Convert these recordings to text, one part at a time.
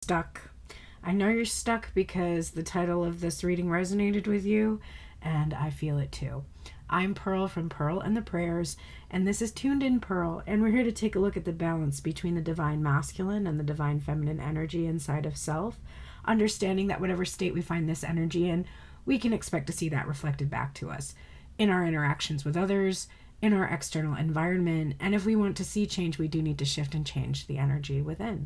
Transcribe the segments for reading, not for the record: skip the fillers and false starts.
stuck. I know you're stuck because the title of this reading resonated with you, and I feel it too. I'm Pearl from Pearl and the Prayers, and this is Tuned In Pearl, and we're here to take a look at the balance between the divine masculine and the divine feminine energy inside of self, understanding that whatever state we find this energy in, we can expect to see that reflected back to us in our interactions with others, in our external environment, and if we want to see change, we do need to shift and change the energy within.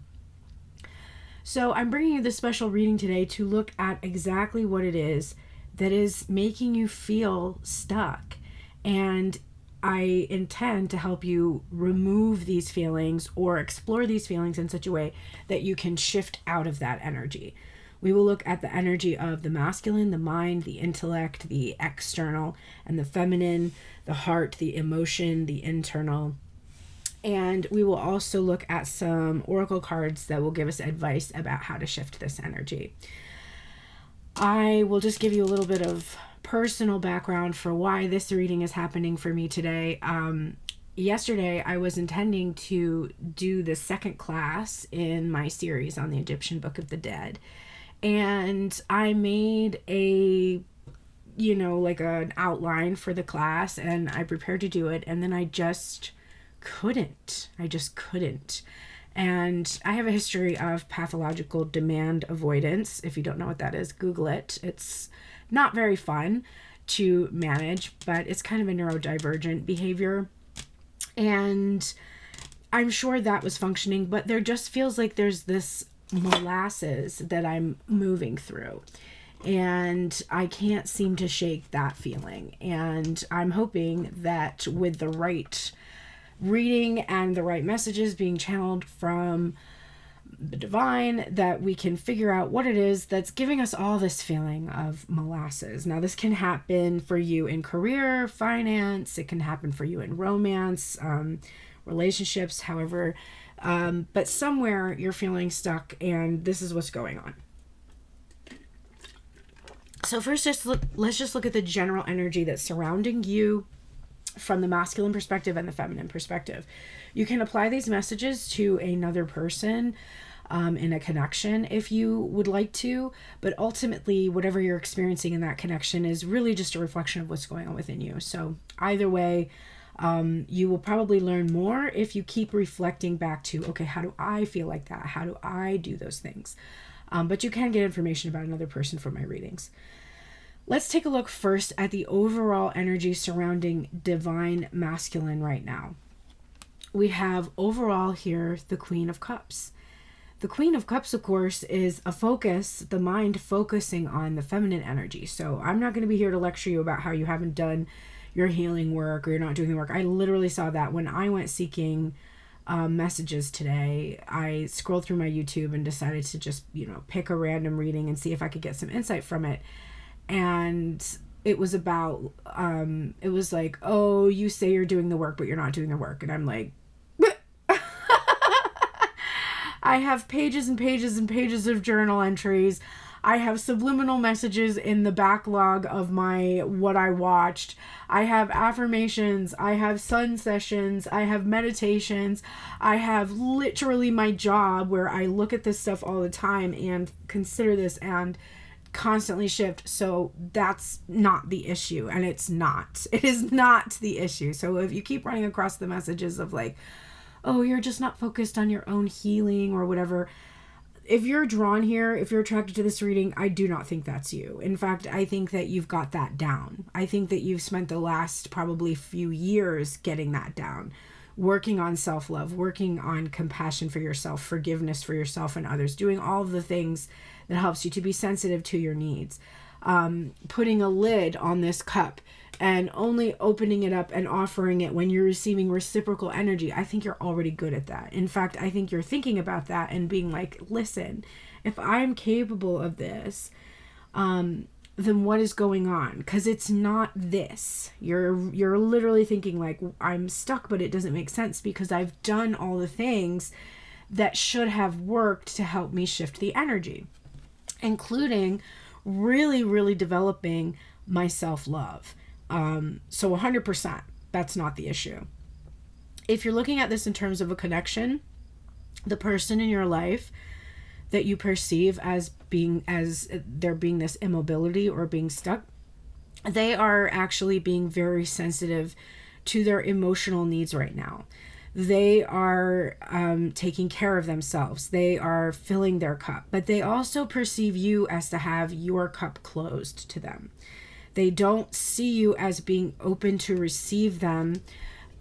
So I'm bringing you this special reading today to look at exactly what it is that is making you feel stuck. And I intend to help you remove these feelings or explore these feelings in such a way that you can shift out of that energy. We will look at the energy of the masculine, the mind, the intellect, the external, and the feminine, the heart, the emotion, the internal. And we will also look at some oracle cards that will give us advice about how to shift this energy. I will just give you a little bit of personal background for why this reading is happening for me today. Yesterday, I was intending to do the second class in my series on the Egyptian Book of the Dead. And I made an outline for the class, and I prepared to do it. And then I just couldn't. And I have a history of pathological demand avoidance. If you don't know what that is, Google it. It's not very fun to manage, but it's kind of a neurodivergent behavior. And I'm sure that was functioning, but there just feels like there's this molasses that I'm moving through. And I can't seem to shake that feeling. And I'm hoping that with the right reading and the right messages being channeled from the divine, that we can figure out what it is that's giving us all this feeling of molasses. Now, this can happen for you in career, finance, it can happen for you in romance, relationships, however, but somewhere you're feeling stuck, and this is what's going on. So first, let's just look at the general energy that's surrounding you from the masculine perspective and the feminine perspective. You can apply these messages to another person in a connection if you would like to, but ultimately whatever you're experiencing in that connection is really just a reflection of what's going on within you. So either way, you will probably learn more if you keep reflecting back to, okay, how do I feel like that? How do I do those things? But you can get information about another person from my readings. Let's take a look first at the overall energy surrounding divine masculine right now. We have overall here the Queen of Cups. The Queen of Cups, of course, is a focus, the mind focusing on the feminine energy. So I'm not going to be here to lecture you about how you haven't done your healing work or you're not doing the work. I literally saw that when I went seeking messages today. I scrolled through my YouTube and decided to just, pick a random reading and see if I could get some insight from it. And it was about, it was like, oh, you say you're doing the work, but you're not doing the work. And I'm like, I have pages and pages and pages of journal entries. I have subliminal messages in the backlog of what I watched. I have affirmations. I have sun sessions. I have meditations. I have literally my job where I look at this stuff all the time and consider this and constantly shift. So that's not the issue. And it is not the issue. So if you keep running across the messages of like, oh, you're just not focused on your own healing or whatever, if you're drawn here, if you're attracted to this reading, I do not think that's you. In fact, I think that you've got that down. I think that you've spent the last probably few years getting that down, working on self-love, working on compassion for yourself, forgiveness for yourself and others, doing all of the things that helps you to be sensitive to your needs, putting a lid on this cup and only opening it up and offering it when you're receiving reciprocal energy. I think you're already good at that. In fact, I think you're thinking about that and being like, listen, if I'm capable of this, then what is going on? Because it's not this. You're literally thinking like, I'm stuck, but it doesn't make sense because I've done all the things that should have worked to help me shift the energy, including really, really developing my self-love. So 100%, that's not the issue. If you're looking at this in terms of a connection, the person in your life that you perceive as there being this immobility or being stuck, they are actually being very sensitive to their emotional needs right now. They are taking care of themselves. They are filling their cup, but they also perceive you as to have your cup closed to them. They don't see you as being open to receive them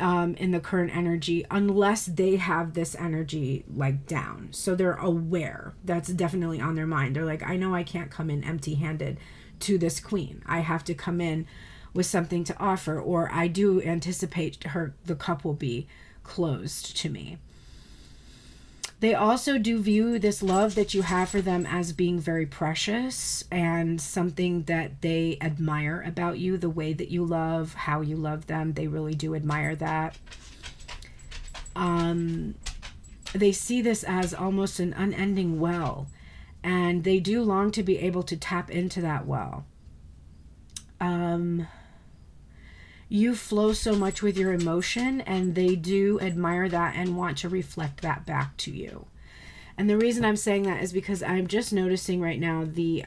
in the current energy unless they have this energy like down. So they're aware. That's definitely on their mind. They're like, I know I can't come in empty-handed to this queen. I have to come in with something to offer, or I do anticipate the cup will be closed to me. They also do view this love that you have for them as being very precious and something that they admire about you, the way that you love, how you love them. They really do admire that. They see this as almost an unending well, and they do long to be able to tap into that well. You flow so much with your emotion, and they do admire that and want to reflect that back to you. And the reason I'm saying that is because I'm just noticing right now the,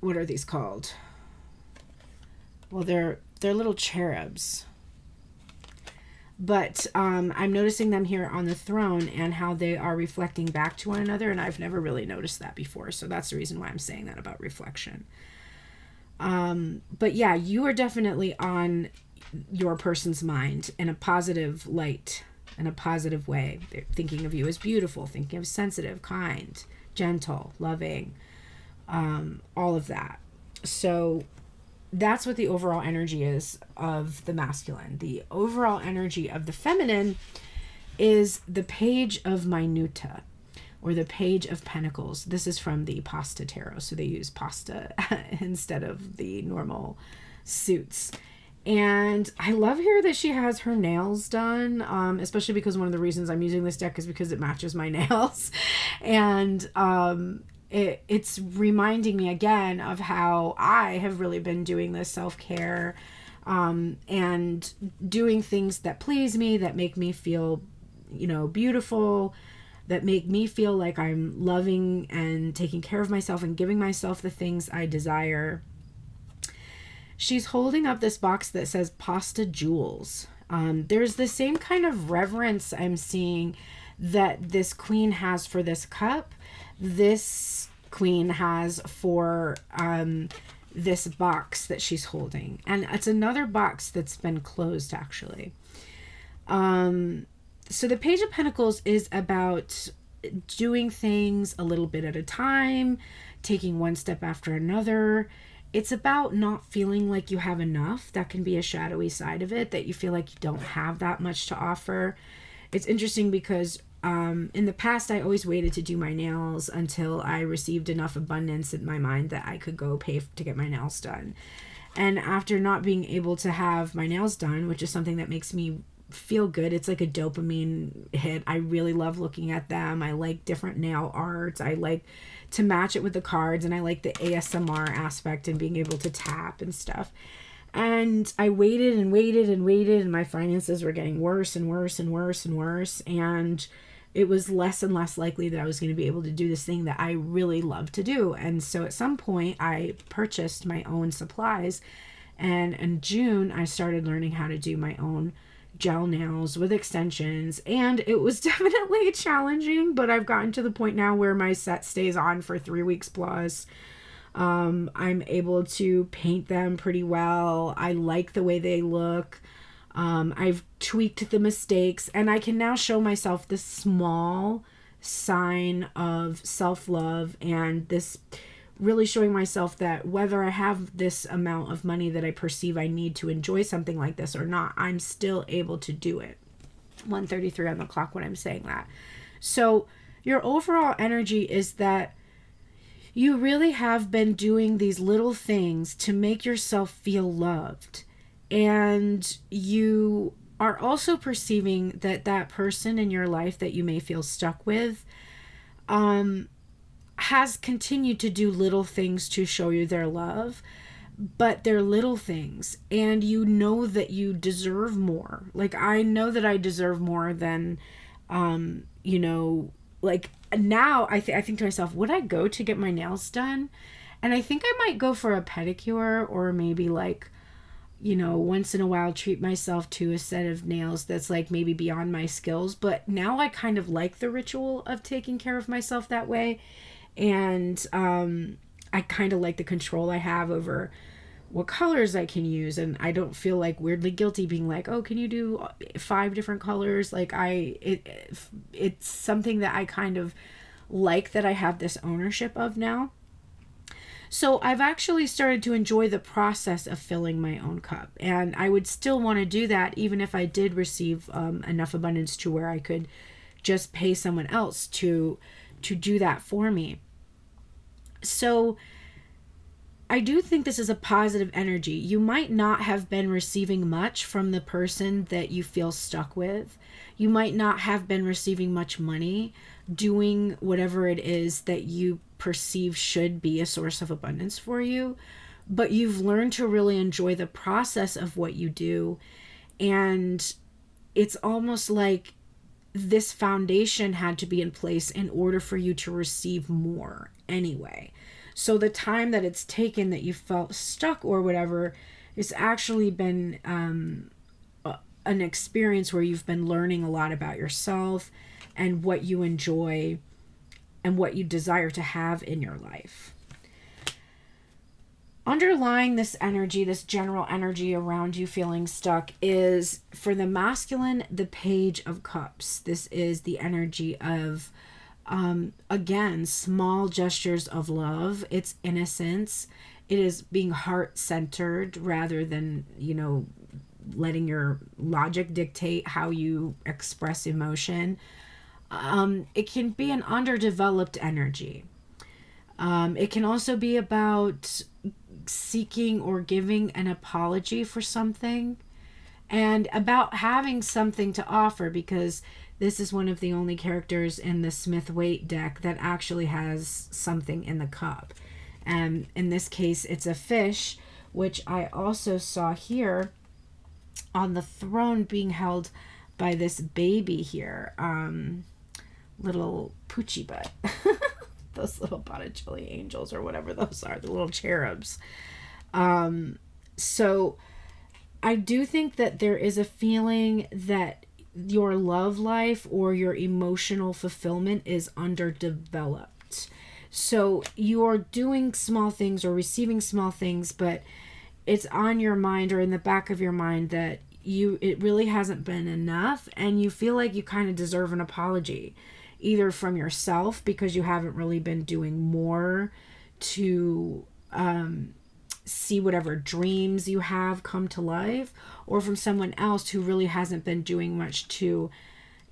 what are these called? Well, they're little cherubs. But I'm noticing them here on the throne and how they are reflecting back to one another, and I've never really noticed that before. So that's the reason why I'm saying that about reflection. But yeah, you are definitely on your person's mind in a positive light, in a positive way. They're thinking of you as beautiful, thinking of sensitive, kind, gentle, loving, all of that. So that's what the overall energy is of the masculine. The overall energy of the feminine is the Page of Minuta, or the Page of Pentacles. This is from the Pasta Tarot, so they use pasta instead of the normal suits. And I love here that she has her nails done, especially because one of the reasons I'm using this deck is because it matches my nails. And it's reminding me again of how I have really been doing this self-care and doing things that please me, that make me feel, beautiful, that make me feel like I'm loving and taking care of myself and giving myself the things I desire. She's holding up this box that says Pasta Jewels. There's the same kind of reverence I'm seeing that this queen has for this cup. This queen has for this box that she's holding. And it's another box that's been closed, actually. So the Page of Pentacles is about doing things a little bit at a time, taking one step after another. It's about not feeling like you have enough. That can be a shadowy side of it, that you feel like you don't have that much to offer. It's interesting because in the past, I always waited to do my nails until I received enough abundance in my mind that I could go pay to get my nails done. And after not being able to have my nails done, which is something that makes me feel good, it's like a dopamine hit. I really love looking at them. I like different nail arts. I like to match it with the cards, and I like the ASMR aspect and being able to tap and stuff. And I waited and waited and waited, and my finances were getting worse and worse and worse and worse, and it was less and less likely that I was going to be able to do this thing that I really love to do. And so at some point I purchased my own supplies, and in June I started learning how to do my own gel nails with extensions, and it was definitely challenging, but I've gotten to the point now where my set stays on for 3 weeks plus. I'm able to paint them pretty well. I like the way they look. I've tweaked the mistakes, and I can now show myself this small sign of self-love, and this really showing myself that whether I have this amount of money that I perceive I need to enjoy something like this or not, I'm still able to do it. 1:33 on the clock when I'm saying that. So your overall energy is that you really have been doing these little things to make yourself feel loved. And you are also perceiving that that person in your life that you may feel stuck with, has continued to do little things to show you their love, but they're little things, and you know that you deserve more. Like, I know that I deserve more than you know, like now I think to myself, would I go to get my nails done? And I think I might go for a pedicure, or maybe like, you know, once in a while treat myself to a set of nails that's like maybe beyond my skills. But now I kind of like the ritual of taking care of myself that way. And I kind of like the control I have over what colors I can use, and I don't feel like weirdly guilty being like, oh, can you do 5 different colors? Like it's something that I kind of like, that I have this ownership of now. So I've actually started to enjoy the process of filling my own cup, and I would still want to do that even if I did receive enough abundance to where I could just pay someone else to do that for me. So I do think this is a positive energy. You might not have been receiving much from the person that you feel stuck with. You might not have been receiving much money doing whatever it is that you perceive should be a source of abundance for you. But you've learned to really enjoy the process of what you do. And it's almost like this foundation had to be in place in order for you to receive more anyway. So the time that it's taken that you felt stuck or whatever, it's actually been an experience where you've been learning a lot about yourself and what you enjoy and what you desire to have in your life. Underlying this energy, this general energy around you feeling stuck, is for the masculine, the Page of Cups. This is the energy of again, small gestures of love. It's innocence. It is being heart-centered rather than, you know, letting your logic dictate how you express emotion. It can be an underdeveloped energy. It can also be about seeking or giving an apology for something, and about having something to offer, because this is one of the only characters in the Smith-Waite deck that actually has something in the cup. And in this case, it's a fish, which I also saw here on the throne being held by this baby here. Little Poochie butt. Those little Botticelli angels or whatever those are, the little cherubs. So I do think that there is a feeling that your love life or your emotional fulfillment is underdeveloped. So you're doing small things or receiving small things, but it's on your mind or in the back of your mind that it really hasn't been enough, and you feel like you kind of deserve an apology, either from yourself because you haven't really been doing more to see whatever dreams you have come to life, or from someone else who really hasn't been doing much to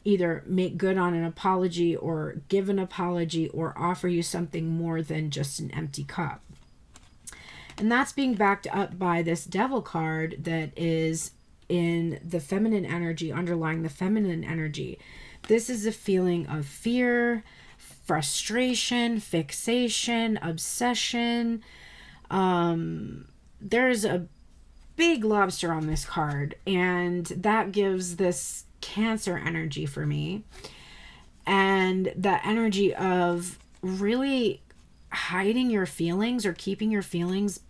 either make good on an apology or give an apology or offer you something more than just an empty cup. And that's being backed up by this Devil card that is in the feminine energy, underlying the feminine energy. This is a feeling of fear, frustration, fixation, obsession. There's a big lobster on this card, and that gives this Cancer energy for me. And that energy of really hiding your feelings or keeping your feelings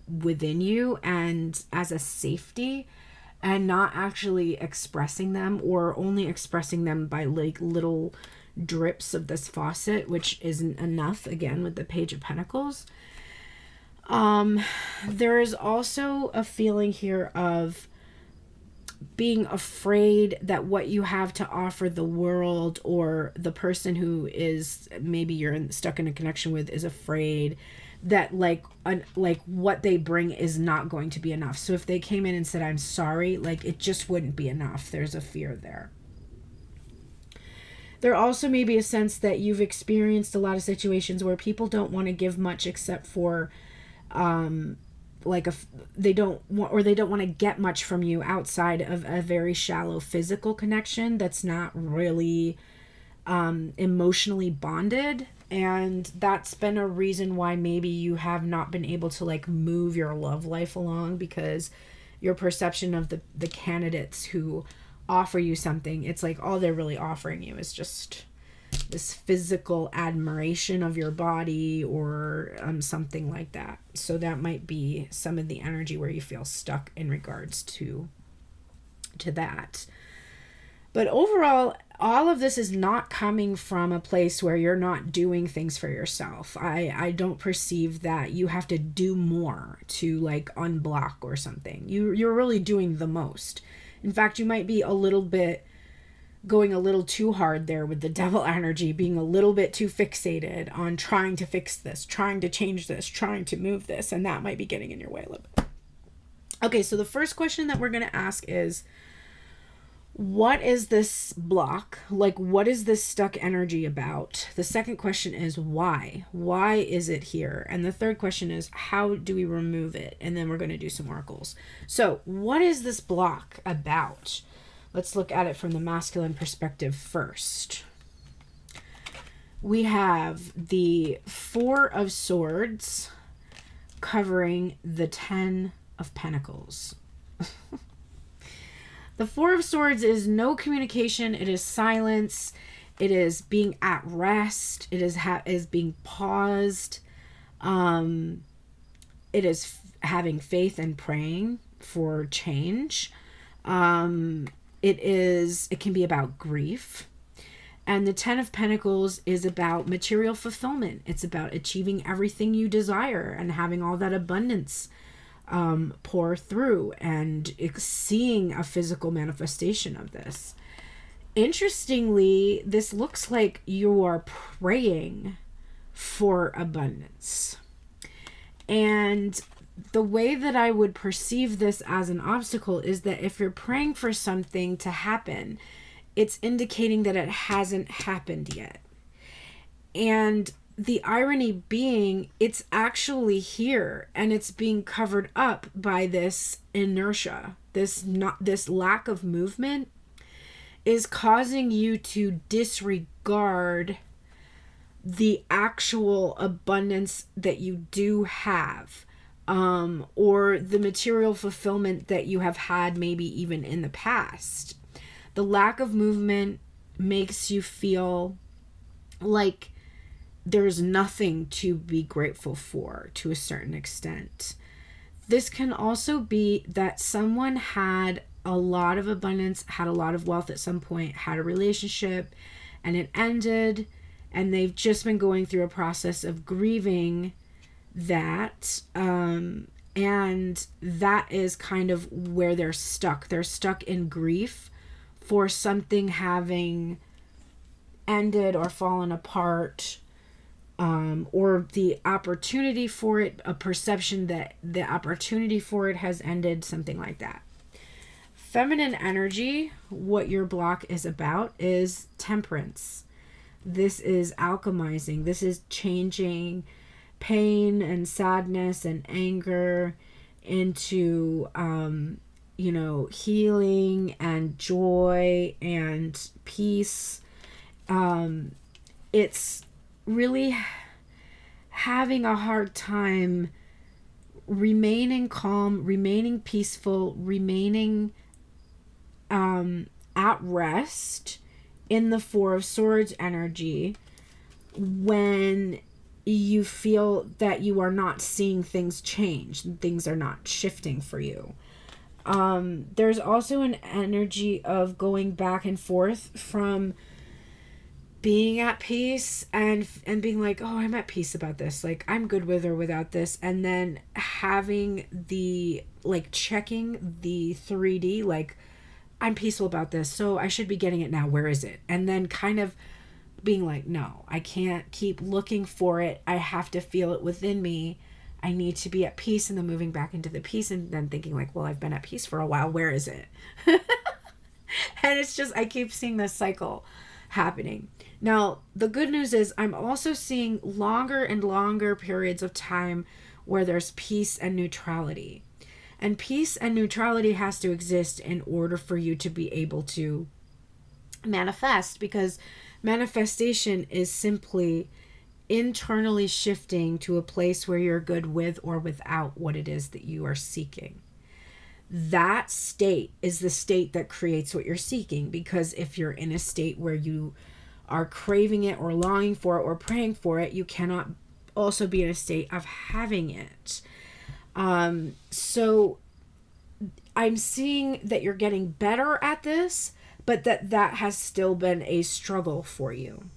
within you and as a safety, and not actually expressing them, or only expressing them by like little drips of this faucet, which isn't enough, again, with the Page of Pentacles. There is also a feeling here of being afraid that what you have to offer the world, or the person who is maybe you're stuck in a connection with, is afraid that like what they bring is not going to be enough. So if they came in and said, I'm sorry, like it just wouldn't be enough. There's a fear there. There also may be a sense that you've experienced a lot of situations where people don't want to give much except for they don't want to get much from you outside of a very shallow physical connection that's not really emotionally bonded. And that's been a reason why maybe you have not been able to like move your love life along, because your perception of the candidates who offer you something, it's like all they're really offering you is just this physical admiration of your body, or something like that. So that might be some of the energy where you feel stuck in regards to that. But overall, all of this is not coming from a place where you're not doing things for yourself. I don't perceive that you have to do more to like unblock or something. You're really doing the most. In fact, you might be a little bit going a little too hard there with the devil energy, being a little bit too fixated on trying to fix this, trying to change this, trying to move this, and that might be getting in your way a little bit. Okay, so the first question that we're going to ask is, what is this block? Like, what is this stuck energy about? The second question is why? Why is it here? And the third question is, how do we remove it? And then we're going to do some oracles. So what is this block about? Let's look at it from the masculine perspective first. We have the Four of Swords covering the 10 of Pentacles. The Four of Swords is no communication. It is silence. It is being at rest. It is being paused. It is having faith and praying for change. It can be about grief. And the 10 of Pentacles is about material fulfillment. It's about achieving everything you desire and having all that abundance pour through, and seeing a physical manifestation of this. Interestingly, this looks like you are praying for abundance. And the way that I would perceive this as an obstacle is that if you're praying for something to happen, it's indicating that it hasn't happened yet. And the irony being, it's actually here, and it's being covered up by this inertia. This lack of movement is causing you to disregard the actual abundance that you do have, or the material fulfillment that you have had maybe even in the past. The lack of movement makes you feel like there's nothing to be grateful for to a certain extent. This can also be that someone had a lot of abundance, had a lot of wealth at some point, had a relationship, and it ended, and they've just been going through a process of grieving that, and that is kind of where they're stuck. They're stuck in grief for something having ended or fallen apart, or the opportunity for it, a perception that the opportunity for it has ended, something like that. Feminine energy, what your block is about, is temperance. This is alchemizing. This is changing pain and sadness and anger into, healing and joy and peace. It's really having a hard time remaining calm, remaining peaceful, remaining at rest in the Four of Swords energy when you feel that you are not seeing things change, things are not shifting for you. There's also an energy of going back and forth from being at peace and being like, oh, I'm at peace about this, like I'm good with or without this, and then having the checking the 3D, like I'm peaceful about this, so I should be getting it now, where is it? And then kind of being like, no, I can't keep looking for it, I have to feel it within me, I need to be at peace, and then moving back into the peace, and then thinking like, well, I've been at peace for a while, where is it? And it's just, I keep seeing this cycle happening. Now, the good news is I'm also seeing longer and longer periods of time where there's peace and neutrality. And peace and neutrality has to exist in order for you to be able to manifest, because manifestation is simply internally shifting to a place where you're good with or without what it is that you are seeking. that state is the state that creates what you're seeking. Because if you're in a state where you are craving it or longing for it or praying for it, you cannot also be in a state of having it. So I'm seeing that you're getting better at this, but that has still been a struggle for you.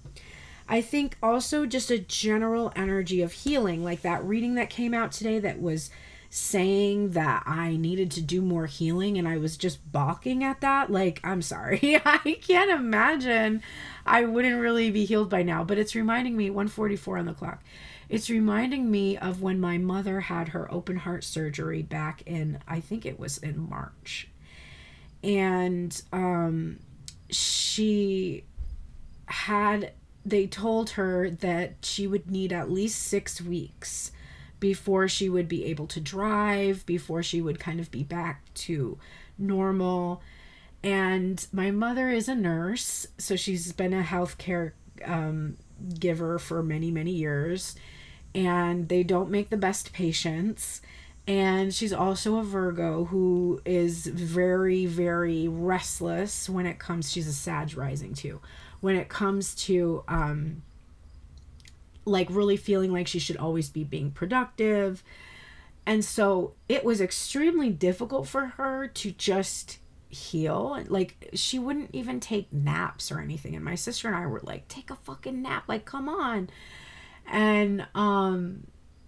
I think also just a general energy of healing, like that reading that came out today that was saying that I needed to do more healing, and I was just balking at that. Like, I'm sorry. I can't imagine I wouldn't really be healed by now, but it's reminding me, 1:44 on the clock. It's reminding me of when my mother had her open heart surgery back in, I think it was in March. And they told her that she would need at least 6 weeks before she would be able to drive, before she would kind of be back to normal. And my mother is a nurse, so she's been a healthcare giver for many, many years. And they don't make the best patients. And she's also a Virgo who is very, very restless when it comes, she's a Sag rising too, when it comes to like really feeling like she should always be being productive. And so it was extremely difficult for her to just heal. Like, she wouldn't even take naps or anything. And my sister and I were like, take a fucking nap, like, come on. And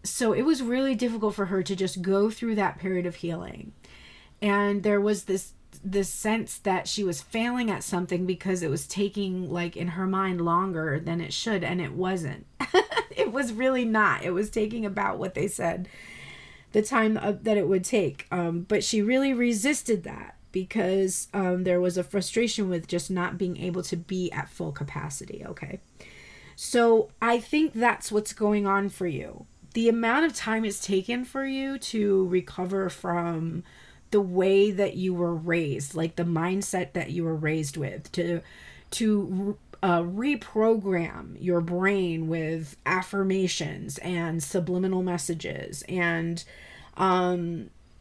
so it was really difficult for her to just go through that period of healing. And there was this sense that she was failing at something because it was taking, like, in her mind longer than it should, and it wasn't. It was really not. It was taking about what they said, the time that it would take. But she really resisted that because there was a frustration with just not being able to be at full capacity, okay? So I think that's what's going on for you. The amount of time it's taken for you to recover from the way that you were raised, like the mindset that you were raised with, to reprogram your brain with affirmations and subliminal messages, and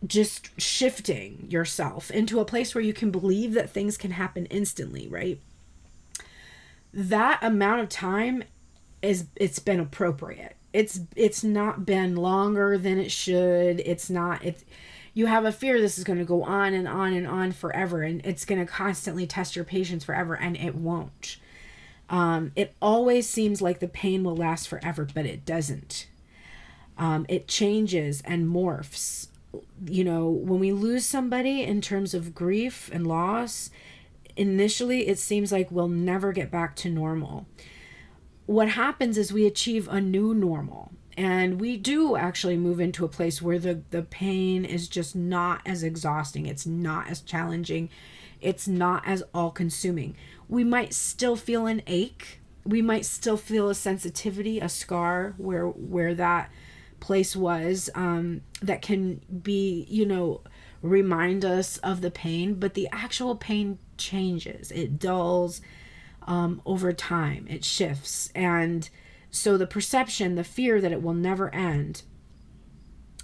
just shifting yourself into a place where you can believe that things can happen instantly, right? That amount of time it's been appropriate. It's not been longer than it should. You have a fear this is going to go on and on and on forever, and it's going to constantly test your patience forever, and it won't. It always seems like the pain will last forever, but it doesn't. It changes and morphs. You know, when we lose somebody in terms of grief and loss, initially it seems like we'll never get back to normal. What happens is we achieve a new normal, and we do actually move into a place where the pain is just not as exhausting. It's not as challenging. It's not as all-consuming. We might still feel an ache. We might still feel a sensitivity, a scar where that place was, that can be, remind us of the pain, but the actual pain changes. It dulls over time. It shifts. And so the perception, the fear that it will never end,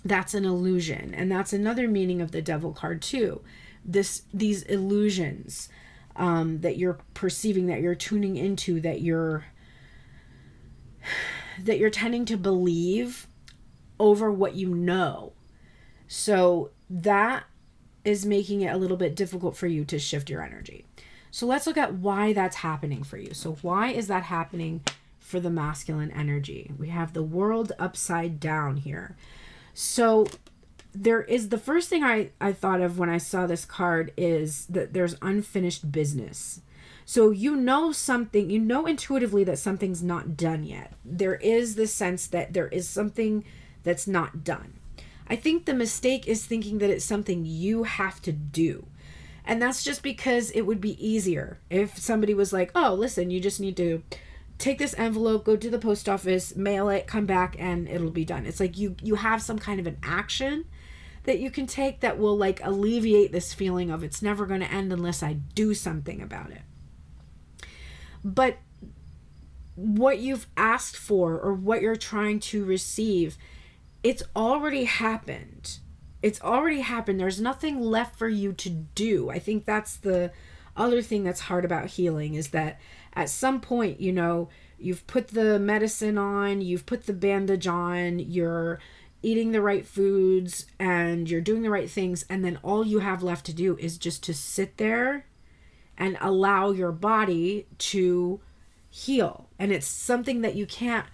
that's an illusion. And that's another meaning of the Devil card too. These illusions that you're perceiving, that you're tuning into, that you're tending to believe over what you know. So that is making it a little bit difficult for you to shift your energy. So let's look at why that's happening for you. So why is that happening for the masculine energy? We have the world upside down here. So there is, the first thing I thought of when I saw this card is that there's unfinished business. So something, intuitively that something's not done yet. There is this sense that there is something that's not done. I think the mistake is thinking that it's something you have to do. And that's just because it would be easier if somebody was like, oh, listen, you just need to take this envelope, go to the post office, mail it, come back, and it'll be done. It's like you have some kind of an action that you can take that will, like, alleviate this feeling of it's never going to end unless I do something about it. But what you've asked for or what you're trying to receive, it's already happened. It's already happened. There's nothing left for you to do. I think that's the other thing that's hard about healing, is that at some point, you know, you've put the medicine on, you've put the bandage on, you're eating the right foods, and you're doing the right things, and then all you have left to do is just to sit there and allow your body to heal. And it's something that you can't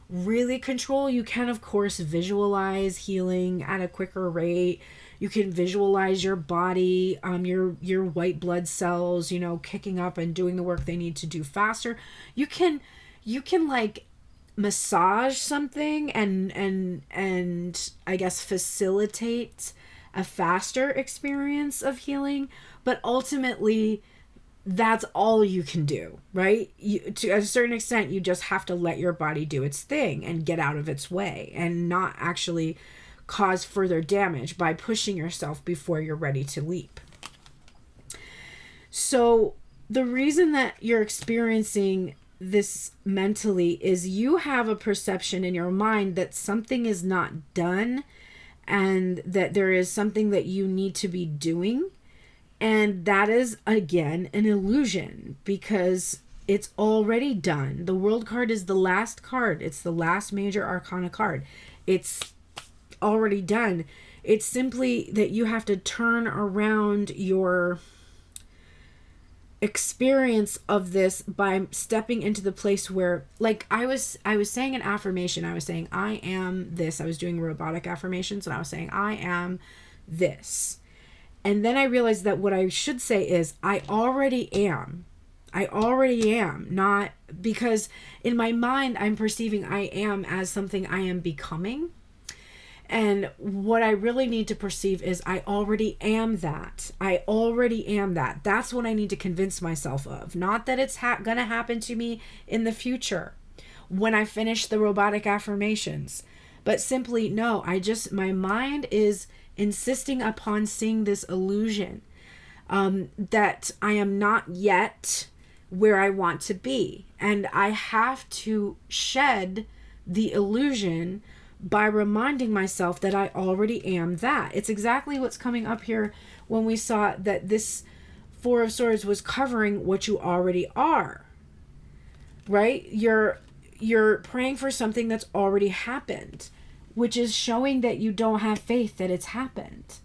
really control. You can, of course, visualize healing at a quicker rate. You can visualize your body, your white blood cells, you know, kicking up and doing the work they need to do faster. You can like massage something and I guess facilitate a faster experience of healing, but ultimately that's all you can do, right? To a certain extent, you just have to let your body do its thing and get out of its way and not actually cause further damage by pushing yourself before you're ready to leap. So the reason that you're experiencing this mentally is you have a perception in your mind that something is not done and that there is something that you need to be doing. And that is, again, an illusion, because it's already done. The World card is the last card. It's the last major arcana card. It's already done. It's simply that you have to turn around your experience of this by stepping into the place where, like, I was saying an affirmation. I was saying, I am this. I was doing robotic affirmations, and I was saying, I am this. And then I realized that what I should say is, I already am. I already am. Not because in my mind, I'm perceiving I am as something I am becoming. And what I really need to perceive is I already am that. I already am that. That's what I need to convince myself of. Not that it's going to happen to me in the future when I finish the robotic affirmations. But simply, no, my mind is insisting upon seeing this illusion that I am not yet where I want to be. And I have to shed the illusion by reminding myself that I already am that. It's exactly what's coming up here when we saw that this Four of Swords was covering what you already are, right? You're praying for something that's already happened, which is showing that you don't have faith that it's happened.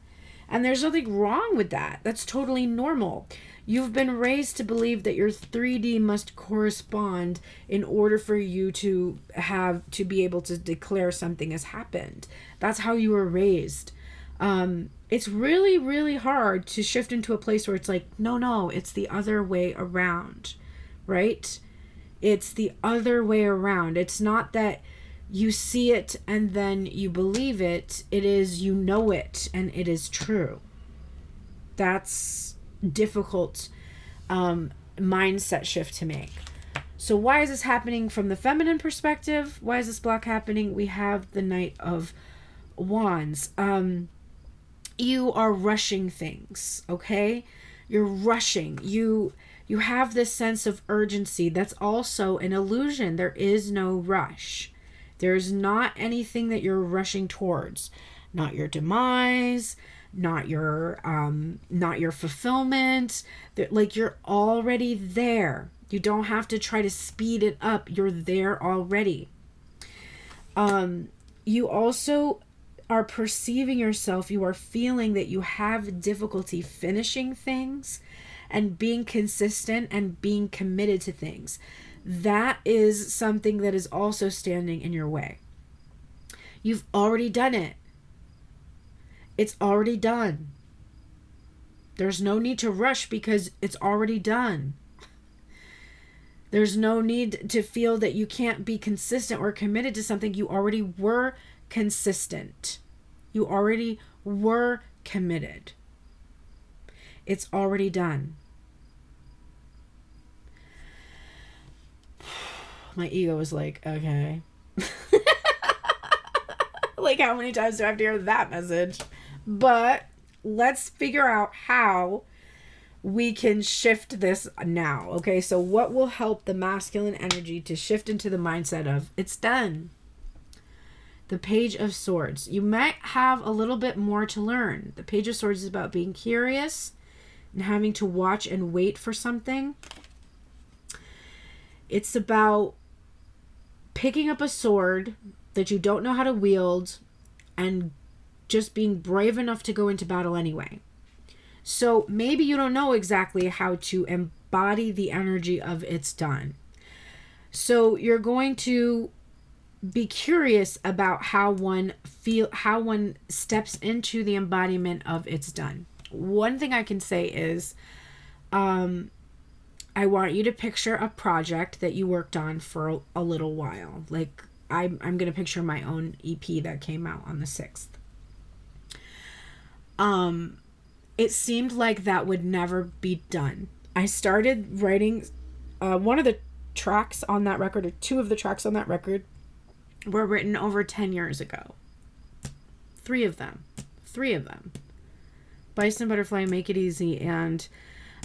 And there's nothing wrong with that. That's totally normal. You've been raised to believe that your 3D must correspond in order for you to be able to declare something has happened. That's how you were raised. It's really, really hard to shift into a place where it's like, no, it's the other way around, right? It's the other way around. It's not that you see it and then you believe it. It is, you know it and it is true. That's difficult mindset shift to make. So why is this happening from the feminine perspective? Why is this block happening? We have the Knight of Wands. You are rushing things, okay? You're rushing. You have this sense of urgency. That's also an illusion. There is no rush. There's not anything that you're rushing towards. Not your demise, not your fulfillment. Like, you're already there. You don't have to try to speed it up. You're there already. You also are perceiving yourself. You are feeling that you have difficulty finishing things and being consistent and being committed to things. That is something that is also standing in your way. You've already done it. It's already done. There's no need to rush because it's already done. There's no need to feel that you can't be consistent or committed to something. You already were consistent. You already were committed. It's already done. My ego was like, okay. Like, how many times do I have to hear that message? But let's figure out how we can shift this now. Okay, so what will help the masculine energy to shift into the mindset of, it's done. The Page of Swords. You might have a little bit more to learn. The Page of Swords is about being curious and having to watch and wait for something. It's about picking up a sword that you don't know how to wield and just being brave enough to go into battle anyway. So maybe you don't know exactly how to embody the energy of it's done. So you're going to be curious about how one steps into the embodiment of it's done. One thing I can say is, I want you to picture a project that you worked on for a little while. Like I'm going to picture my own EP that came out on the 6th. It seemed like that would never be done. I started writing one of the tracks on that record, or two of the tracks on that record, were written over 10 years ago. Three of them. Bison Butterfly, Make It Easy, and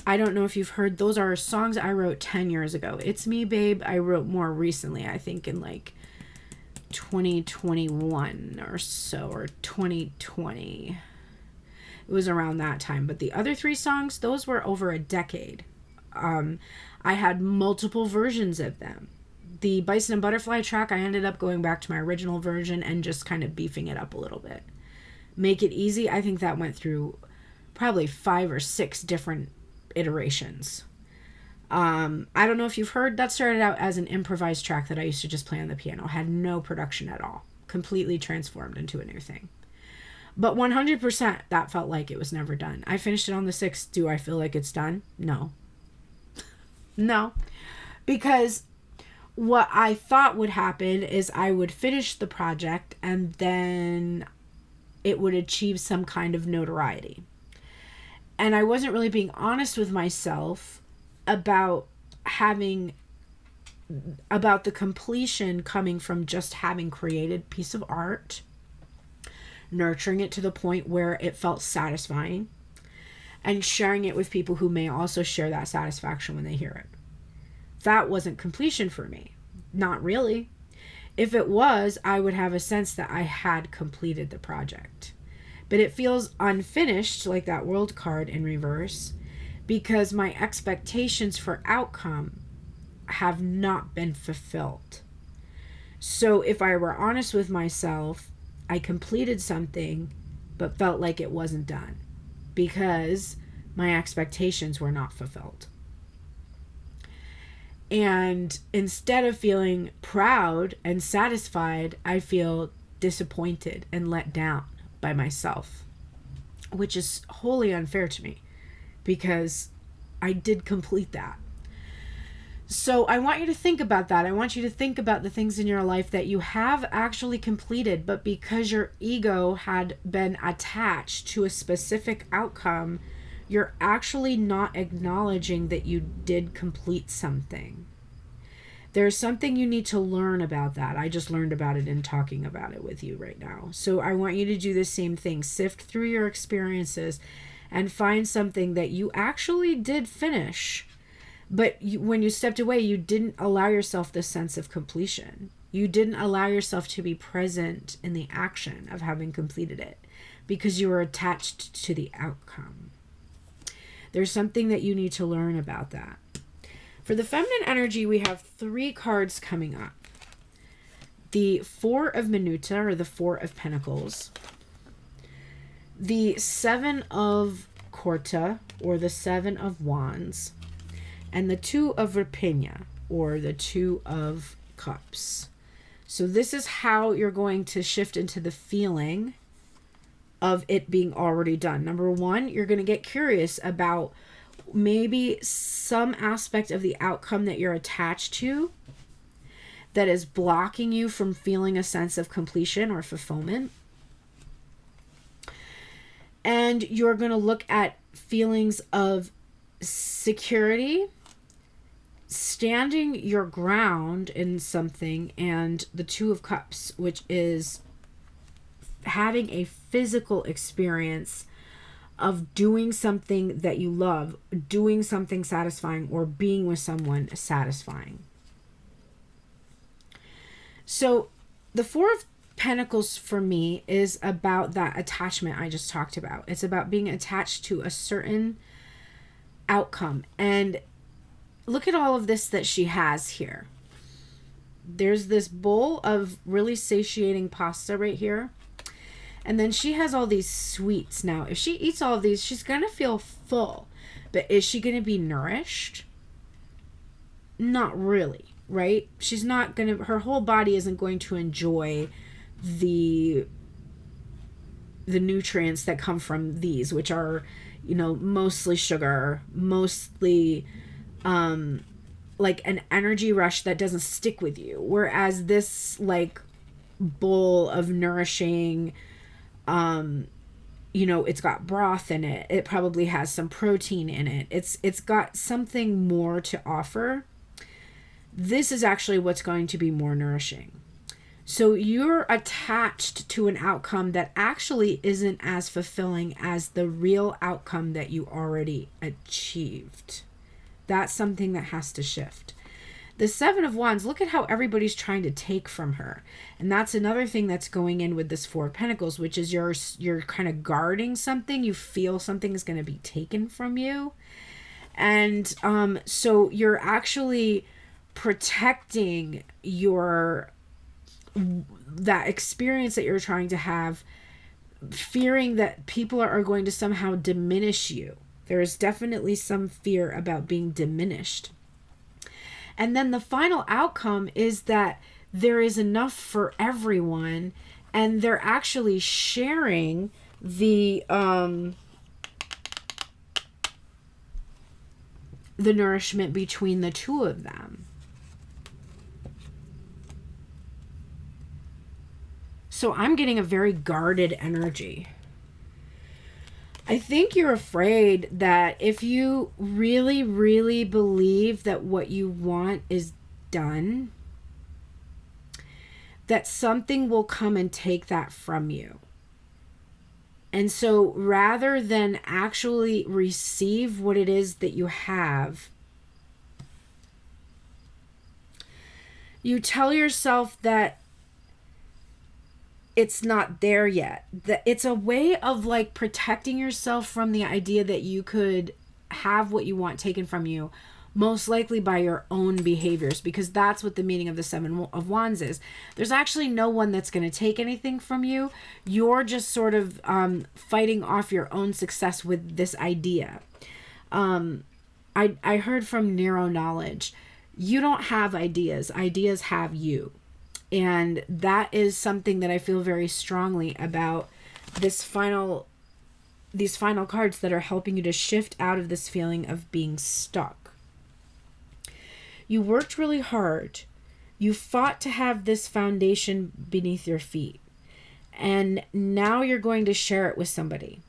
I don't know if you've heard, those are songs I wrote 10 years ago. It's Me, Babe, I wrote more recently, I think in like 2021 or so, or 2020. It was around that time. But the other three songs, those were over a decade. I had multiple versions of them. The Bison and Butterfly track, I ended up going back to my original version and just kind of beefing it up a little bit. Make It Easy, I think that went through probably 5 or 6 different iterations. I don't know if you've heard, that started out as an improvised track that I used to just play on the piano. Had no production at all. Completely transformed into a new thing. But 100% that felt like it was never done. I finished it on the 6th. Do I feel like it's done? No. No. Because what I thought would happen is I would finish the project and then it would achieve some kind of notoriety. And I wasn't really being honest with myself about the completion coming from just having created a piece of art, nurturing it to the point where it felt satisfying, and sharing it with people who may also share that satisfaction when they hear it. That wasn't completion for me. Not really. If it was, I would have a sense that I had completed the project. But it feels unfinished, like that world card in reverse, because my expectations for outcome have not been fulfilled. So if I were honest with myself, I completed something, but felt like it wasn't done because my expectations were not fulfilled. And instead of feeling proud and satisfied, I feel disappointed and let down by myself, which is wholly unfair to me because I did complete that. So I want you to think about that. I want you to think about the things in your life that you have actually completed, but because your ego had been attached to a specific outcome, you're actually not acknowledging that you did complete something. There's something you need to learn about that. I just learned about it in talking about it with you right now. So I want you to do the same thing. Sift through your experiences and find something that you actually did finish. But when you stepped away, you didn't allow yourself this sense of completion. You didn't allow yourself to be present in the action of having completed it because you were attached to the outcome. There's something that you need to learn about that. For the feminine energy, we have 3 cards coming up. The 4 of Minuta, or the 4 of Pentacles. The 7 of Corta, or the 7 of Wands. And the 2 of Rapina, or the 2 of Cups. So this is how you're going to shift into the feeling of it being already done. Number 1, you're going to get curious about maybe some aspect of the outcome that you're attached to that is blocking you from feeling a sense of completion or fulfillment. And you're going to look at feelings of security, standing your ground in something, and the 2 of Cups, which is having a physical experience of doing something that you love, doing something satisfying, or being with someone satisfying. So the 4 of Pentacles for me is about that attachment I just talked about. It's about being attached to a certain outcome. And look at all of this that she has here. There's this bowl of really satiating pasta right here. And then she has all these sweets. Now, if she eats all of these, she's going to feel full. But is she going to be nourished? Not really, right? She's not going to, her whole body isn't going to enjoy the nutrients that come from these, which are, you know, mostly sugar, mostly like an energy rush that doesn't stick with you. Whereas this like bowl of nourishing, you know, it's got broth in it. It probably has some protein in it. It's got something more to offer. This is actually what's going to be more nourishing. So you're attached to an outcome that actually isn't as fulfilling as the real outcome that you already achieved. That's something that has to shift. The Seven of Wands, look at how everybody's trying to take from her. And that's another thing that's going in with this Four of Pentacles, which is you're kind of guarding something. You feel something is going to be taken from you. And so you're actually protecting that experience that you're trying to have, fearing that people are going to somehow diminish you. There's definitely some fear about being diminished. And then the final outcome is that there is enough for everyone, and they're actually sharing the nourishment between the two of them. So I'm getting a very guarded energy. I think you're afraid that if you really, really believe that what you want is done, that something will come and take that from you. And so rather than actually receive what it is that you have, you tell yourself that it's not there yet. That it's a way of like protecting yourself from the idea that you could have what you want taken from you, most likely by your own behaviors, because that's what the meaning of the Seven of Wands is. There's actually no one that's going to take anything from you. You're just sort of fighting off your own success with this idea. I heard from Neuro Knowledge, you don't have ideas. Ideas have you. And that is something that I feel very strongly about these final cards that are helping you to shift out of this feeling of being stuck. You worked really hard. You fought to have this foundation beneath your feet. And now you're going to share it with somebody.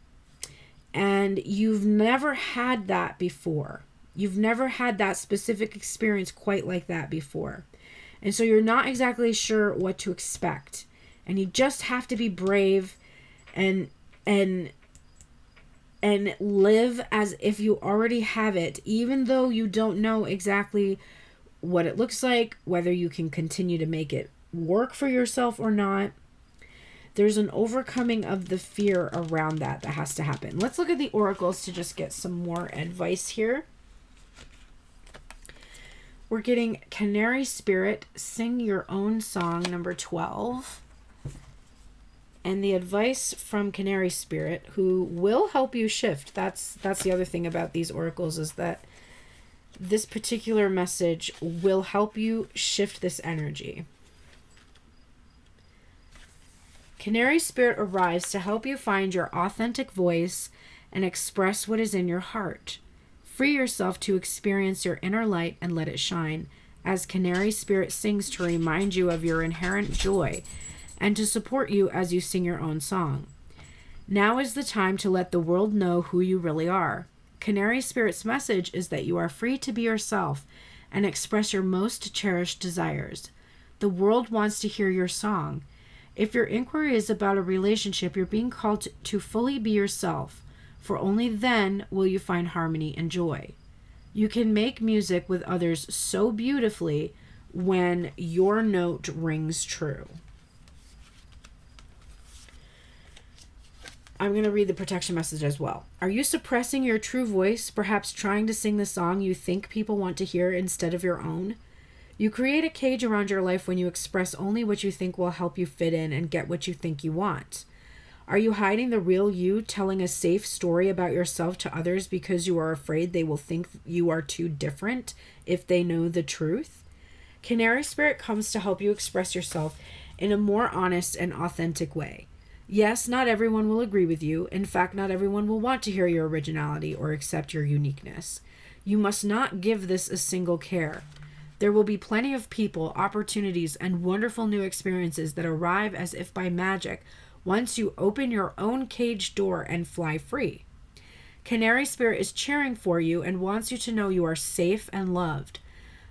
And you've never had that before. You've never had that specific experience quite like that before. And so you're not exactly sure what to expect. And you just have to be brave and live as if you already have it, even though you don't know exactly what it looks like, whether you can continue to make it work for yourself or not. There's an overcoming of the fear around that has to happen. Let's look at the oracles to just get some more advice here. We're getting Canary Spirit, Sing Your Own Song, number 12. And the advice from Canary Spirit, who will help you shift. That's the other thing about these oracles, is that this particular message will help you shift this energy. Canary Spirit arrives to help you find your authentic voice and express what is in your heart. Free yourself to experience your inner light and let it shine, as Canary Spirit sings to remind you of your inherent joy and to support you as you sing your own song. Now is the time to let the world know who you really are. Canary Spirit's message is that you are free to be yourself and express your most cherished desires. The world wants to hear your song. If your inquiry is about a relationship, you're being called to fully be yourself, for only then will you find harmony and joy. You can make music with others so beautifully when your note rings true. I'm going to read the protection message as well. Are you suppressing your true voice, perhaps trying to sing the song you think people want to hear instead of your own? You create a cage around your life when you express only what you think will help you fit in and get what you think you want. Are you hiding the real you, telling a safe story about yourself to others because you are afraid they will think you are too different if they know the truth? Canary Spirit comes to help you express yourself in a more honest and authentic way. Yes, not everyone will agree with you. In fact, not everyone will want to hear your originality or accept your uniqueness. You must not give this a single care. There will be plenty of people, opportunities, and wonderful new experiences that arrive as if by magic once you open your own cage door and fly free. Canary Spirit is cheering for you and wants you to know you are safe and loved.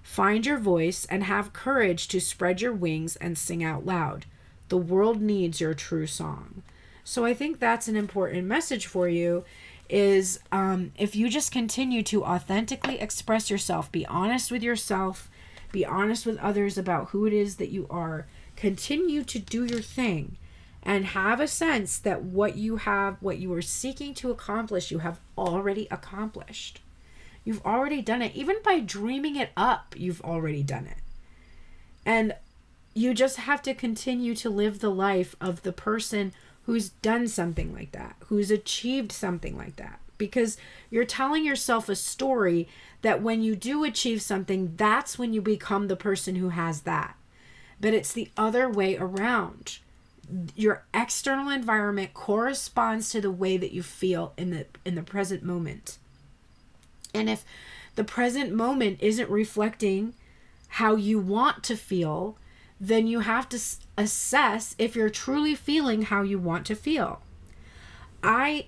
Find your voice and have courage to spread your wings and sing out loud. The world needs your true song. So I think that's an important message for you is if you just continue to authentically express yourself, be honest with yourself, be honest with others about who it is that you are, continue to do your thing and have a sense that what you are seeking to accomplish, you have already accomplished. You've already done it. Even by dreaming it up, you've already done it. And you just have to continue to live the life of the person who's done something like that, who's achieved something like that. Because you're telling yourself a story that when you do achieve something, that's when you become the person who has that. But it's the other way around. Your external environment corresponds to the way that you feel in the present moment. And if the present moment isn't reflecting how you want to feel, then you have to assess if you're truly feeling how you want to feel. I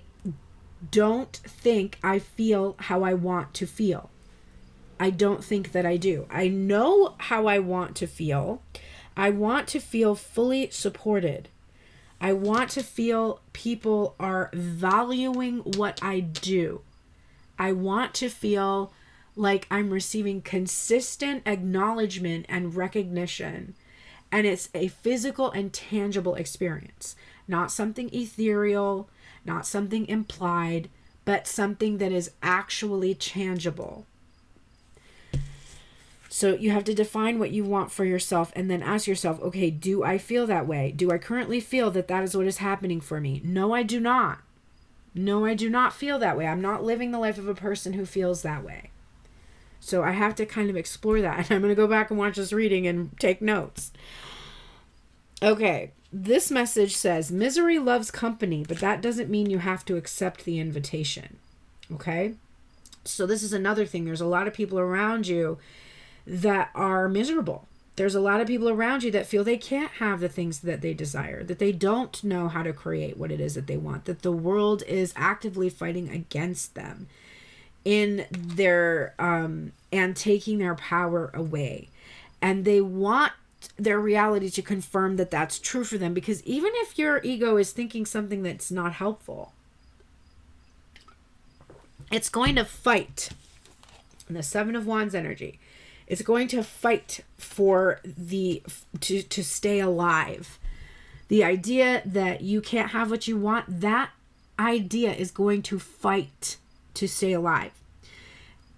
don't think I feel how I want to feel. I don't think that I do. I know how I want to feel. I want to feel fully supported. I want to feel people are valuing what I do. I want to feel like I'm receiving consistent acknowledgement and recognition. And it's a physical and tangible experience, not something ethereal, not something implied, but something that is actually tangible. So you have to define what you want for yourself and then ask yourself, okay, do I feel that way? Do I currently feel that that is what is happening for me? No, I do not. No, I do not feel that way. I'm not living the life of a person who feels that way. So I have to kind of explore that. And I'm going to go back and watch this reading and take notes. Okay, this message says, misery loves company, but that doesn't mean you have to accept the invitation. Okay? So this is another thing. There's a lot of people around you that are miserable. There's a lot of people around you that feel they can't have the things that they desire, that they don't know how to create what it is that they want, that the world is actively fighting against them in their and taking their power away. And they want their reality to confirm that that's true for them, because even if your ego is thinking something that's not helpful, it's going to fight. And the Seven of Wands energy, it's going to fight for to stay alive. The idea that you can't have what you want, that idea is going to fight to stay alive.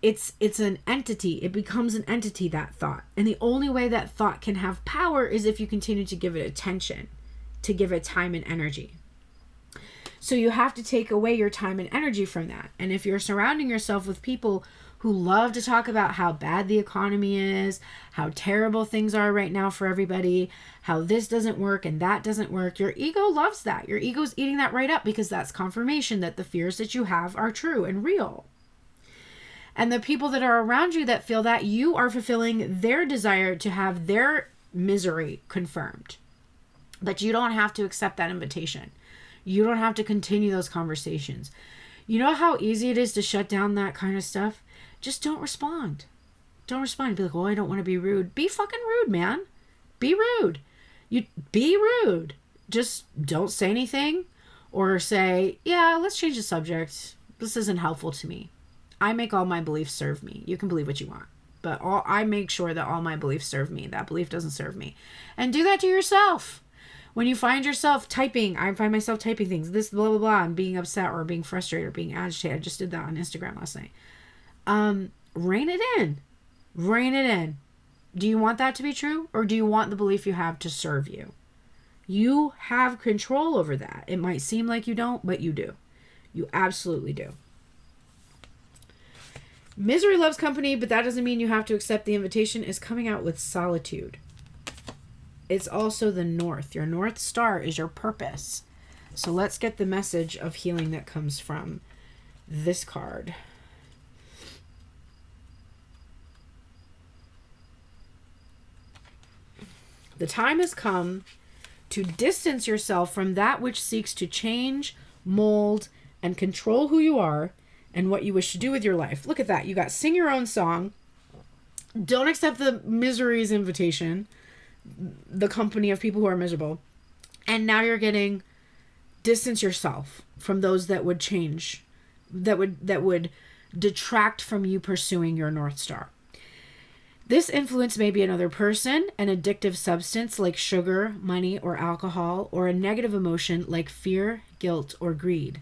It's an entity. It becomes an entity, that thought. And the only way that thought can have power is if you continue to give it attention, to give it time and energy. So you have to take away your time and energy from that. And if you're surrounding yourself with people who love to talk about how bad the economy is, how terrible things are right now for everybody, how this doesn't work and that doesn't work, your ego loves that. Your ego's eating that right up, because that's confirmation that the fears that you have are true and real. And the people that are around you that feel that, you are fulfilling their desire to have their misery confirmed. But you don't have to accept that invitation. You don't have to continue those conversations. You know how easy it is to shut down that kind of stuff? Just don't respond. Don't respond. Be like, oh, I don't want to be rude. Be fucking rude, man. Be rude. You be rude. Just don't say anything, or say, yeah, let's change the subject. This isn't helpful to me. I make all my beliefs serve me. You can believe what you want, but I make sure that all my beliefs serve me. That belief doesn't serve me. And do that to yourself. When you find yourself typing, I find myself typing things, this blah, blah, blah, and being upset or being frustrated or being agitated. I just did that on Instagram last night. Rein it in. Rein it in. Do you want that to be true? Or do you want the belief you have to serve you? You have control over that. It might seem like you don't, but you do. You absolutely do. Misery loves company, but that doesn't mean you have to accept the invitation, is coming out with solitude. It's also the North. Your North Star is your purpose. So let's get the message of healing that comes from this card. The time has come to distance yourself from that which seeks to change, mold, and control who you are and what you wish to do with your life. Look at that. You got sing your own song. Don't accept the misery's invitation, the company of people who are miserable. And now you're getting distance yourself from those that would change, that would detract from you pursuing your North Star. This influence may be another person, an addictive substance like sugar, money, or alcohol, or a negative emotion like fear, guilt, or greed.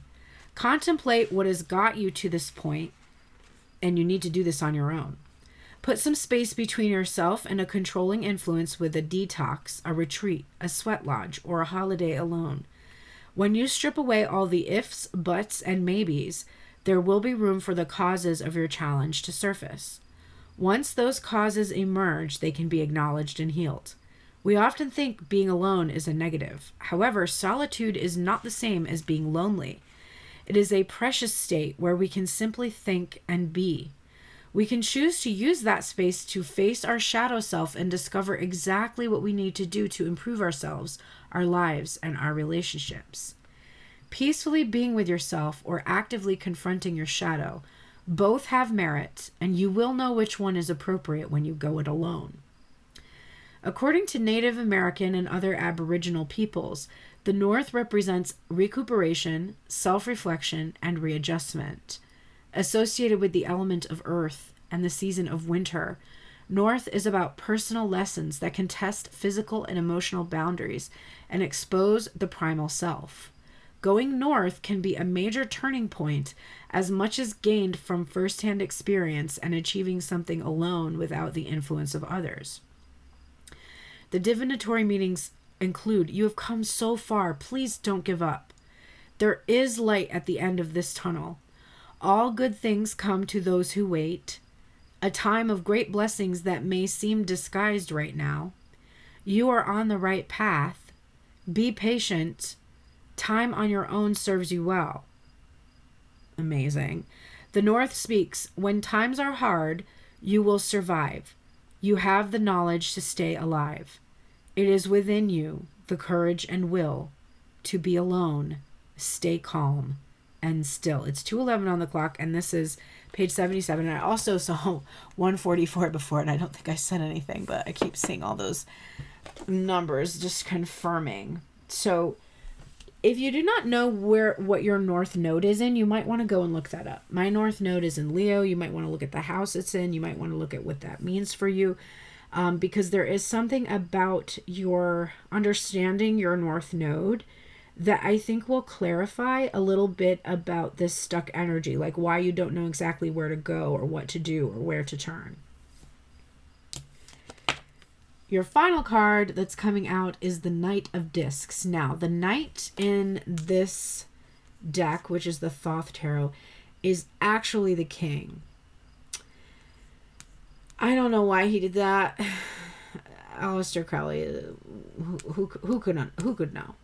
Contemplate what has got you to this point, and you need to do this on your own. Put some space between yourself and a controlling influence with a detox, a retreat, a sweat lodge, or a holiday alone. When you strip away all the ifs, buts, and maybes, there will be room for the causes of your challenge to surface. Once those causes emerge, they can be acknowledged and healed. We often think being alone is a negative. However, solitude is not the same as being lonely. It is a precious state where we can simply think and be. We can choose to use that space to face our shadow self and discover exactly what we need to do to improve ourselves, our lives, and our relationships. Peacefully being with yourself or actively confronting your shadow both have merit, and you will know which one is appropriate when you go it alone. According to Native American and other Aboriginal peoples, the North represents recuperation, self-reflection, and readjustment. Associated with the element of earth and the season of winter, North is about personal lessons that can test physical and emotional boundaries and expose the primal self. Going north can be a major turning point, as much as gained from firsthand experience and achieving something alone without the influence of others. The divinatory meanings include, you have come so far, please don't give up. There is light at the end of this tunnel. All good things come to those who wait. A time of great blessings that may seem disguised right now. You are on the right path. Be patient. Time on your own serves you well. Amazing. The North speaks, when times are hard, you will survive. You have the knowledge to stay alive. It is within you, the courage and will to be alone, stay calm, and still. It's 2:11 on the clock, and this is page 77. And I also saw 144 before, and I don't think I said anything, but I keep seeing all those numbers just confirming. So if you do not know what your North Node is in, you might want to go and look that up. My North Node is in Leo. You might want to look at the house it's in. You might want to look at what that means for you, because there is something about your understanding your North Node that I think will clarify a little bit about this stuck energy, like why you don't know exactly where to go or what to do or where to turn. Your final card that's coming out is the Knight of Discs. Now, the Knight in this deck, which is the Thoth Tarot, is actually the King. I don't know why he did that. Aleister Crowley, who could know?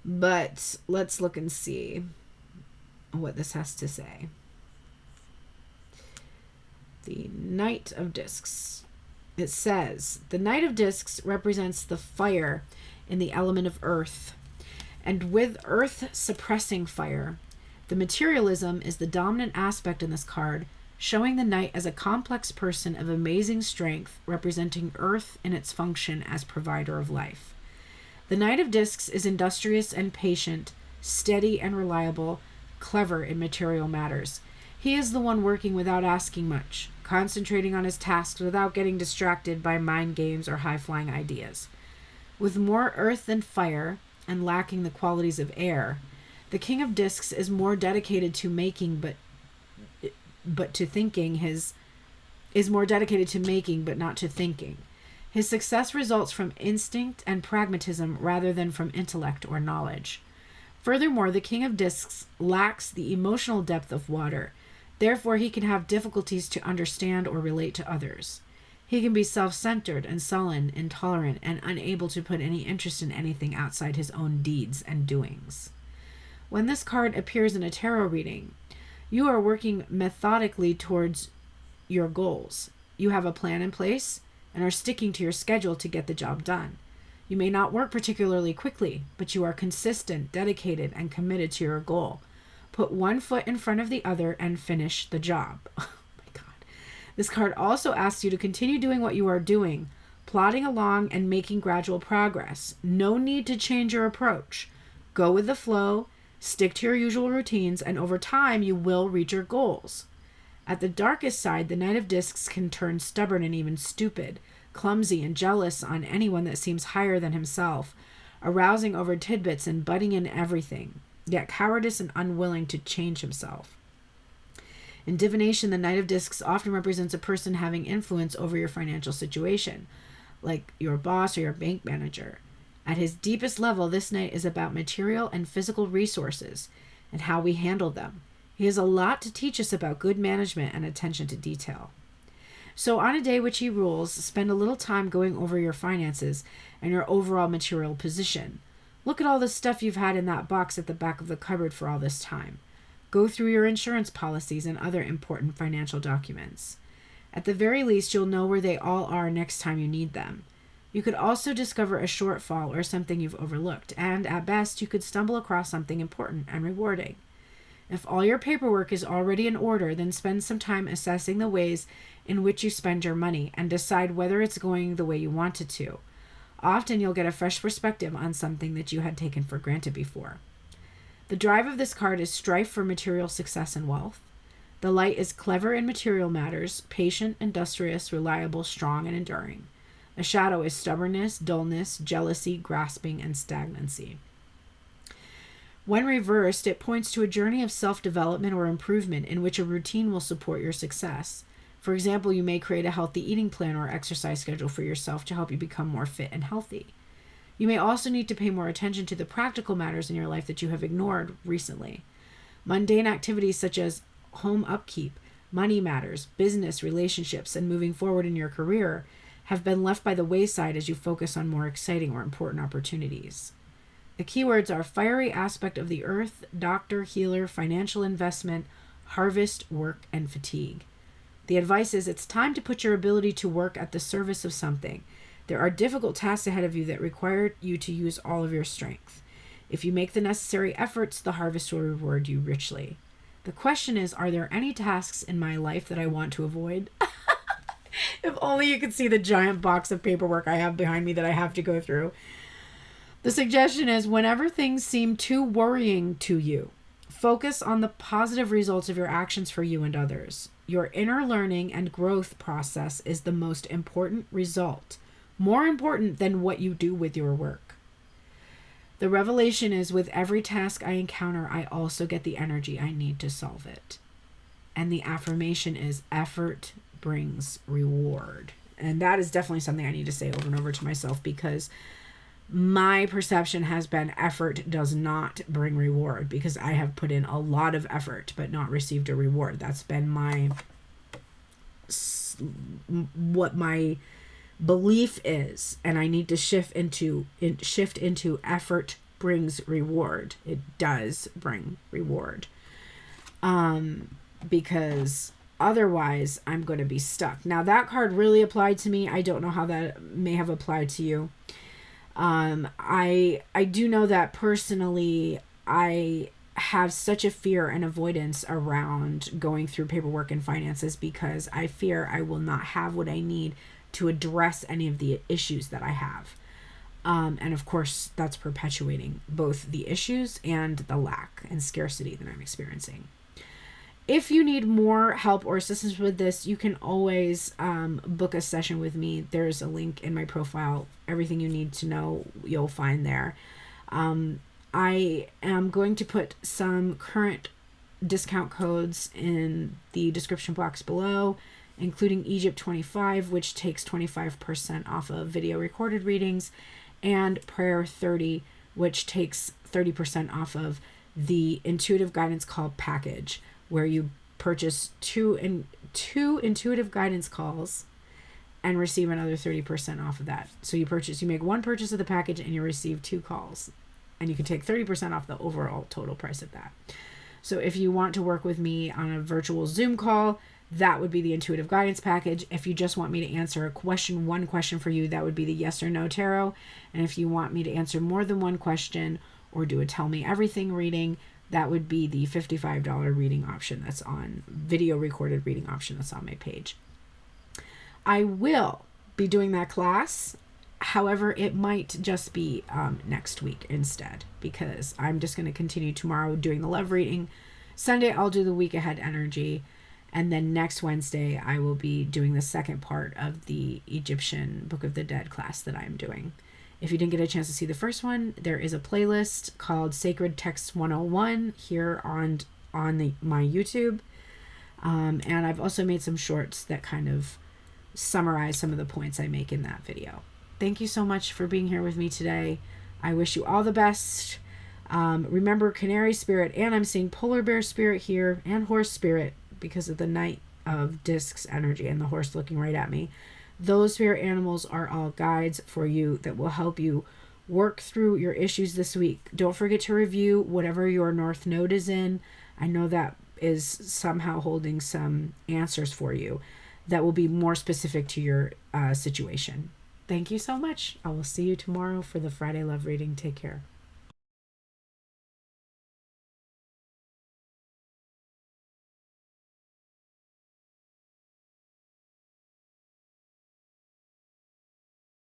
But let's look and see what this has to say. The Knight of Discs. It says, the Knight of Discs represents the fire in the element of earth. And with earth suppressing fire, the materialism is the dominant aspect in this card, showing the Knight as a complex person of amazing strength, representing earth in its function as provider of life. The Knight of Discs is industrious and patient, steady and reliable, clever in material matters. He is the one working without asking much, concentrating on his tasks without getting distracted by mind games or high-flying ideas. With more earth than fire and lacking the qualities of air, the King of Discs is more dedicated to making but to thinking. Is more dedicated to making but not to thinking. His success results from instinct and pragmatism rather than from intellect or knowledge. Furthermore, the King of Discs lacks the emotional depth of water. Therefore, he can have difficulties to understand or relate to others. He can be self-centered and sullen, intolerant, and unable to put any interest in anything outside his own deeds and doings. When this card appears in a tarot reading, you are working methodically towards your goals. You have a plan in place and are sticking to your schedule to get the job done. You may not work particularly quickly, but you are consistent, dedicated, and committed to your goal. Put one foot in front of the other and finish the job. Oh my God. This card also asks you to continue doing what you are doing, plodding along and making gradual progress. No need to change your approach. Go with the flow, stick to your usual routines, and over time you will reach your goals. At the darkest side, the Knight of Discs can turn stubborn and even stupid, clumsy and jealous on anyone that seems higher than himself, arousing over tidbits and butting in everything, yet cowardice and unwilling to change himself. In divination, the Knight of Discs often represents a person having influence over your financial situation, like your boss or your bank manager. At his deepest level, this knight is about material and physical resources and how we handle them. He has a lot to teach us about good management and attention to detail. So on a day which he rules, spend a little time going over your finances and your overall material position. Look at all the stuff you've had in that box at the back of the cupboard for all this time. Go through your insurance policies and other important financial documents. At the very least, you'll know where they all are next time you need them. You could also discover a shortfall or something you've overlooked, and at best, you could stumble across something important and rewarding. If all your paperwork is already in order, then spend some time assessing the ways in which you spend your money and decide whether it's going the way you want it to. Often you'll get a fresh perspective on something that you had taken for granted before. The drive of this card is strife for material success and wealth. The light is clever in material matters, patient, industrious, reliable, strong, and enduring. The shadow is stubbornness, dullness, jealousy, grasping, and stagnancy. When reversed, it points to a journey of self-development or improvement in which a routine will support your success. For example, you may create a healthy eating plan or exercise schedule for yourself to help you become more fit and healthy. You may also need to pay more attention to the practical matters in your life that you have ignored recently. Mundane activities such as home upkeep, money matters, business, relationships, and moving forward in your career have been left by the wayside as you focus on more exciting or important opportunities. The keywords are fiery aspect of the earth, doctor, healer, financial investment, harvest, work, and fatigue. The advice is it's time to put your ability to work at the service of something. There are difficult tasks ahead of you that require you to use all of your strength. If you make the necessary efforts, the harvest will reward you richly. The question is, are there any tasks in my life that I want to avoid? If only you could see the giant box of paperwork I have behind me that I have to go through. The suggestion is, whenever things seem too worrying to you, focus on the positive results of your actions for you and others. Your inner learning and growth process is the most important result, more important than what you do with your work. The revelation is, with every task I encounter, I also get the energy I need to solve it. And the affirmation is, effort brings reward. And that is definitely something I need to say over and over to myself, because my perception has been effort does not bring reward, because I have put in a lot of effort but not received a reward. That's been what my belief is, and I need to shift into effort brings reward. It does bring reward, because otherwise I'm going to be stuck. Now, that card really applied to me. I don't know how that may have applied to you. I do know that personally I have such a fear and avoidance around going through paperwork and finances, because I fear I will not have what I need to address any of the issues that I have. And of course, that's perpetuating both the issues and the lack and scarcity that I'm experiencing. If you need more help or assistance with this, you can always book a session with me. There's a link in my profile. Everything you need to know, you'll find there. I am going to put some current discount codes in the description box below, including Egypt 25, which takes 25% off of video recorded readings, and Prayer 30, which takes 30% off of the intuitive guidance call package, where you purchase two intuitive guidance calls and receive another 30% off of that. So you make one purchase of the package and you receive 2 calls, and you can take 30% off the overall total price of that. So if you want to work with me on a virtual Zoom call, that would be the intuitive guidance package. If you just want me to answer one question for you, that would be the yes or no tarot. And if you want me to answer more than one question or do a tell me everything reading, that would be the $55 reading option that's on video recorded reading option that's on my page. I will be doing that class. However, it might just be next week instead, because I'm just going to continue tomorrow doing the love reading. Sunday, I'll do the week ahead energy. And then next Wednesday, I will be doing the second part of the Egyptian Book of the Dead class that I'm doing. If you didn't get a chance to see the first one, there is a playlist called Sacred Text 101 here on my YouTube. And I've also made some shorts that kind of summarize some of the points I make in that video. Thank you so much for being here with me today. I wish you all the best. Remember Canary Spirit, and I'm seeing Polar Bear Spirit here, and Horse Spirit because of the Knight of Discs energy and the horse looking right at me. Those spirit animals are all guides for you that will help you work through your issues this week. Don't forget to review whatever your North Node is in. I know that is somehow holding some answers for you that will be more specific to your situation. Thank you so much. I will see you tomorrow for the Friday Love Reading. Take care.